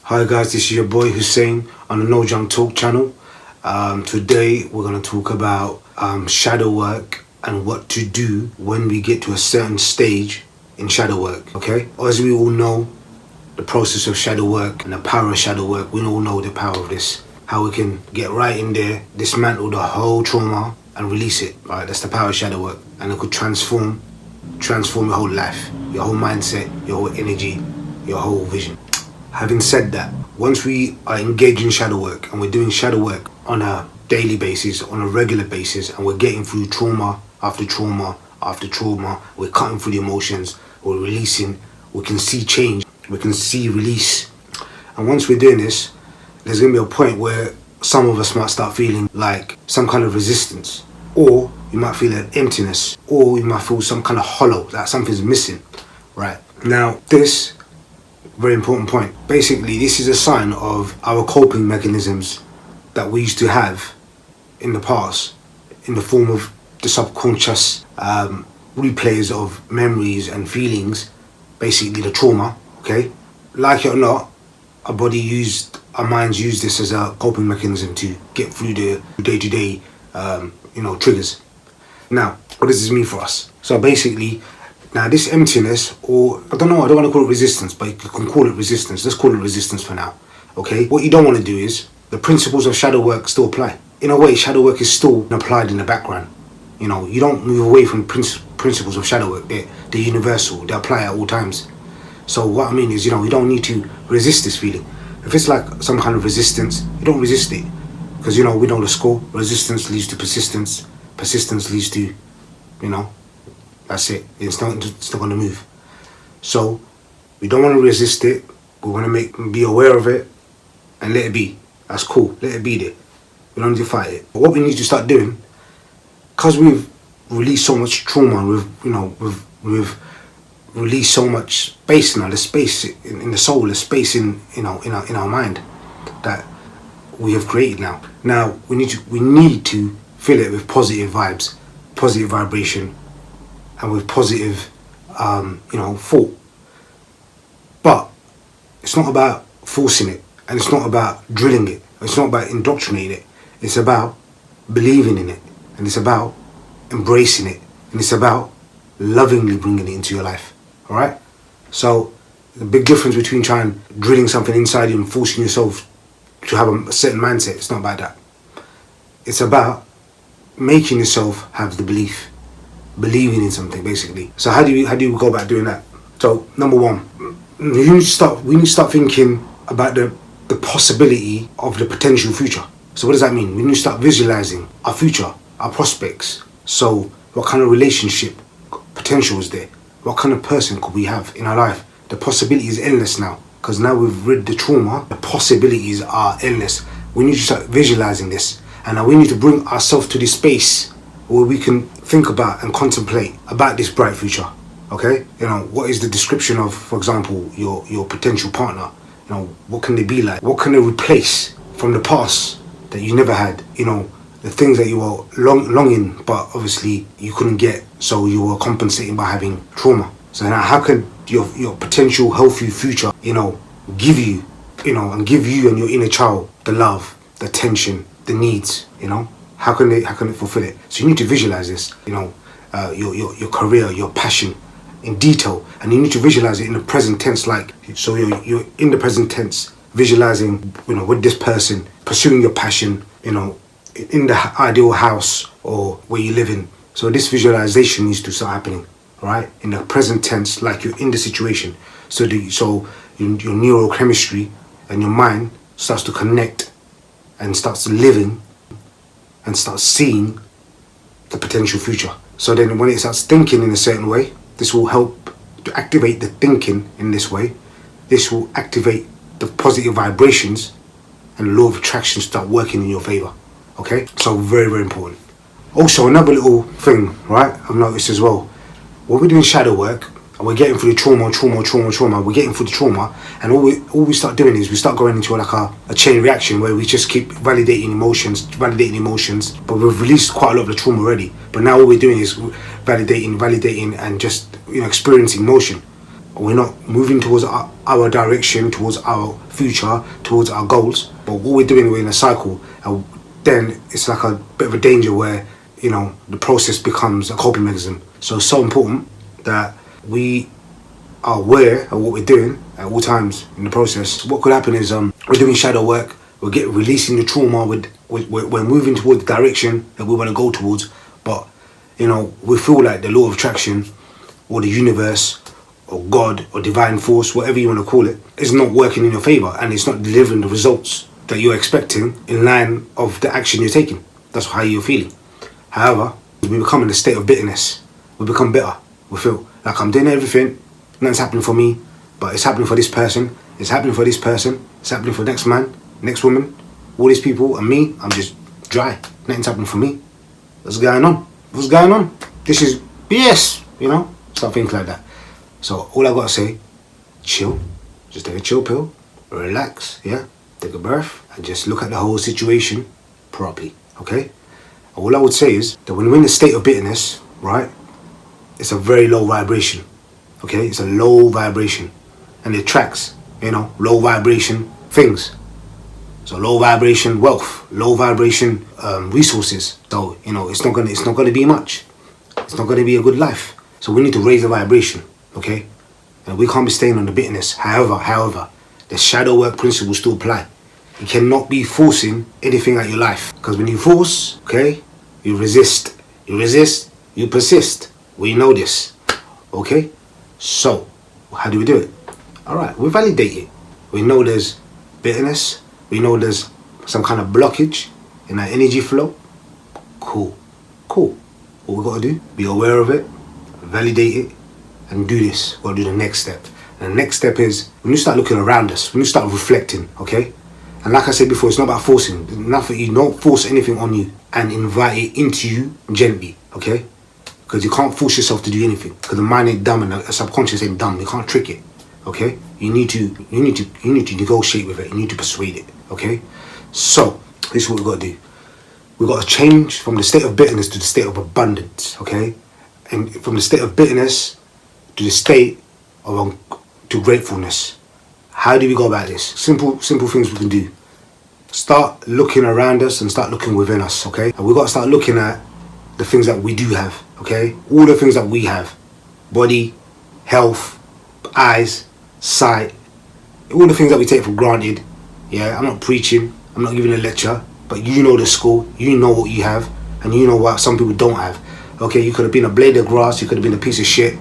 Hi guys, this is your boy Hussein on the No Junk Talk channel. Today we're going to talk about shadow work and what to do when we get to a certain stage in shadow work. Okay, as we all know, the process of shadow work and the power of shadow work, we all know the power of this. How we can get right in there, dismantle the whole trauma and release it. Right, that's the power of shadow work, and it could transform your whole life, your whole mindset, your whole energy, your whole vision. Having said that, once we are engaged in shadow work and we're doing shadow work on a daily basis, on a regular basis, and we're getting through trauma after trauma after trauma, we're cutting through the emotions, we're releasing, we can see change, we can see release. And once we're doing this, there's going to be a point where some of us might start feeling like some kind of resistance, or you might feel an emptiness, or you might feel some kind of hollow, like something's missing, right? Now, this very important point. Basically, this is a sign of our coping mechanisms that we used to have in the past in the form of the subconscious replays of memories and feelings, basically the trauma, okay? Like it or not, our minds use this as a coping mechanism to get through the day-to-day, triggers. Now, what does this mean for us? So basically, now this emptiness, or I don't want to call it resistance, but you can call it resistance. Let's call it resistance for now, okay? What you don't want to do is, the principles of shadow work still apply. In a way, shadow work is still applied in the background. You know, you don't move away from principles of shadow work. They're universal, they apply at all times. So what I mean is, you don't need to resist this feeling. If it's like some kind of resistance, you don't resist it. Because, we know the score. Resistance leads to persistence. Persistence leads to, that's it. It's not going to move. So we don't want to resist it. We want to be aware of it and let it be. That's cool. Let it be there. We don't need to fight it. But what we need to start doing, because we've released so much trauma, we've released so much space now. The space in the soul, the space in our mind that we have created now. Now we need to fill it with positive vibes, positive vibration, and with positive, thought. But it's not about forcing it, and it's not about drilling it, it's not about indoctrinating it. It's about believing in it, and it's about embracing it, and it's about lovingly bringing it into your life. All right? So the big difference between drilling something inside you and forcing yourself to have a certain mindset, it's not about that. It's about making yourself have the belief. Believing in something, basically. So how do you go about doing that? So number one, we need to start thinking about the possibility of the potential future. So what does that mean? We need to start visualizing our future, our prospects. So what kind of relationship potential is there? What kind of person could we have in our life? The possibility is endless now, because now we've rid the trauma. The possibilities are endless. We need to start visualizing this, and now we need to bring ourselves to this space where we can think about and contemplate about this bright future. Okay, what is the description of, for example, your potential partner? What can they be like? What can they replace from the past that you never had? The things that you were longing, but obviously you couldn't get, so you were compensating by having trauma. So now, how can your potential healthy future, give you, and give you and your inner child the love, the attention, the needs? How can it fulfill it? So you need to visualize this, your career, your passion in detail, and you need to visualize it in the present tense. So you're in the present tense, visualizing, with this person, pursuing your passion, in the ideal house or where you live in. So this visualization needs to start happening, right? In the present tense, like you're in the situation. So your neurochemistry and your mind starts to connect and starts living and start seeing the potential future. So then when it starts thinking in a certain way, this will help to activate the thinking in this way. This will activate the positive vibrations, and the law of attraction start working in your favor. Okay? So very, very important. Also, another little thing, right, I've noticed as well. When we're doing shadow work, and we're getting through the trauma, we're getting through the trauma, and all we start doing is we start going into like a chain reaction where we just keep validating emotions, but we've released quite a lot of the trauma already. But now what we're doing is validating and just experiencing motion. we're not moving towards our direction, towards our future, towards our goals. But what we're doing, we're in a cycle, and then it's like a bit of a danger where, you know, the process becomes a coping mechanism. So it's so important that we are aware of what we're doing at all times in the process. What could happen is we're doing shadow work, we're releasing the trauma, we're moving towards the direction that we want to go towards, but you know, we feel like the law of attraction or the universe or God or divine force, whatever you want to call it, is not working in your favor, and it's not delivering the results that you're expecting in line of the action you're taking. That's how you're feeling. However, we become in a state of bitterness. We become bitter. We feel like I'm doing everything, nothing's happening for me, but it's happening for this person, it's happening for this person, it's happening for next man, next woman, all these people, and me, I'm just dry. Nothing's happening for me. What's going on? What's going on? This is BS, you know? Stuff, things like that. So all I gotta say, chill. Just take a chill pill, relax, yeah? Take a breath, and just look at the whole situation properly, okay? All I would say is that when we're in a state of bitterness, right, it's a very low vibration, okay? It's a low vibration, and it attracts, you know, low vibration things. So low vibration wealth, low vibration resources. So, you know, it's not gonna be much. It's not gonna be a good life. So we need to raise the vibration, okay? And we can't be staying on the bitterness. However, the shadow work principles still apply. You cannot be forcing anything at your life, because when you force, okay, you resist, you persist. We know this, okay? So how do we do it? All right, we validate it. We know there's bitterness. We know there's some kind of blockage in our energy flow. Cool. What we gotta do, be aware of it, validate it, and do this. We'll do the next step. And the next step is when you start looking around us, when you start reflecting, okay? And like I said before, it's not about forcing. Nothing, you don't force anything on you, and invite it into you gently, okay? Because you can't force yourself to do anything, because the mind ain't dumb and the subconscious ain't dumb. You can't trick it, okay? You need to negotiate with it. You need to persuade it, okay? So this is what we got to do. We got to change from the state of bitterness to the state of abundance, okay? And from the state of bitterness to the state of to gratefulness. How do we go about this? Simple things we can do. Start looking around us and start looking within us, okay? And we got to start looking at the things that we do have, okay? All the things that we have: body, health, eyes, sight, all the things that we take for granted. Yeah, I'm not preaching, I'm not giving a lecture, but you know the score, you know what you have, and you know what some people don't have. Okay, you could have been a blade of grass, you could have been a piece of shit,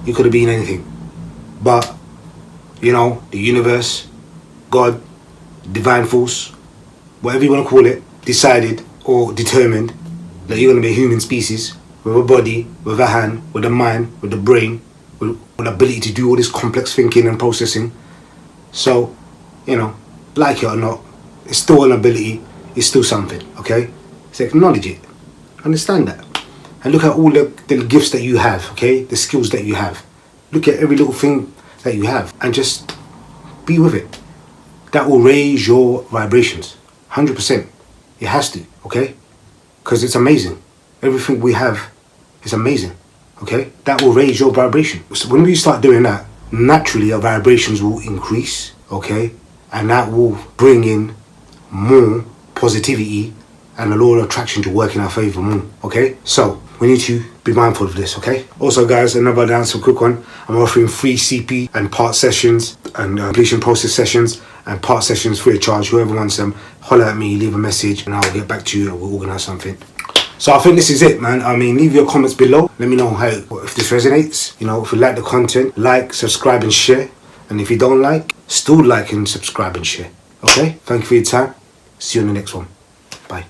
you could have been anything. But, you know, the universe, God, divine force, whatever you want to call it, decided or determined that you're going to be a human species with a body, with a hand, with a mind, with a brain, with the ability to do all this complex thinking and processing. So, you know, like it or not, it's still an ability, it's still something, okay? So acknowledge it, understand that, and look at all the gifts that you have, okay? The skills that you have. Look at every little thing that you have and just be with it. That will raise your vibrations, 100%. It has to, okay? Because it's amazing. Everything we have is amazing, okay? That will raise your vibration. So when we start doing that, naturally our vibrations will increase, okay? And that will bring in more positivity and the law of attraction to work in our favor more, okay? So we need to be mindful of this, okay? Also guys, another announcement, quick one. I'm offering free CP and part sessions and completion process sessions and part sessions free of charge. Whoever wants them, holler at me, leave a message, and I'll get back to you and we'll organize something. So I think this is it, man. I mean, leave your comments below. Let me know if this resonates. You know, if you like the content, like, subscribe and share. And if you don't like, still like and subscribe and share. Okay? Thank you for your time. See you on the next one. Bye.